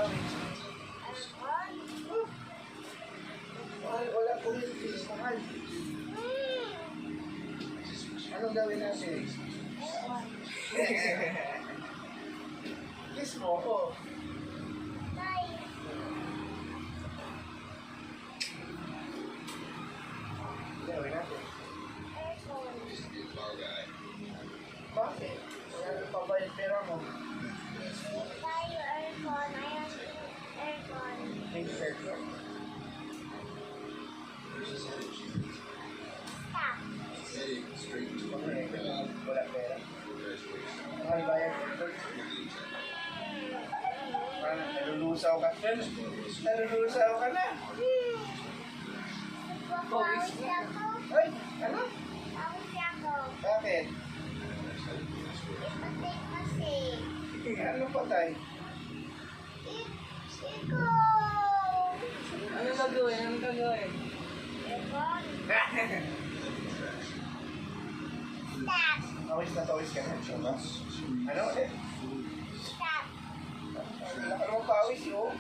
pawis? Wala po rin. Mahal. Anong gawin natin? Kiss mo ako. Gawin natin. Bakit? Wala pa ba yung pera mo? May aircon? Wala pera. Mahal ba yan? Nalulusaw ka. Nalulusaw ka na. Ay, ano? Bakit? Ano patay? Ano gagawin? Ano gagawin? Tawis na tawis ka na. Ano ulit? Ano mo pawis yun?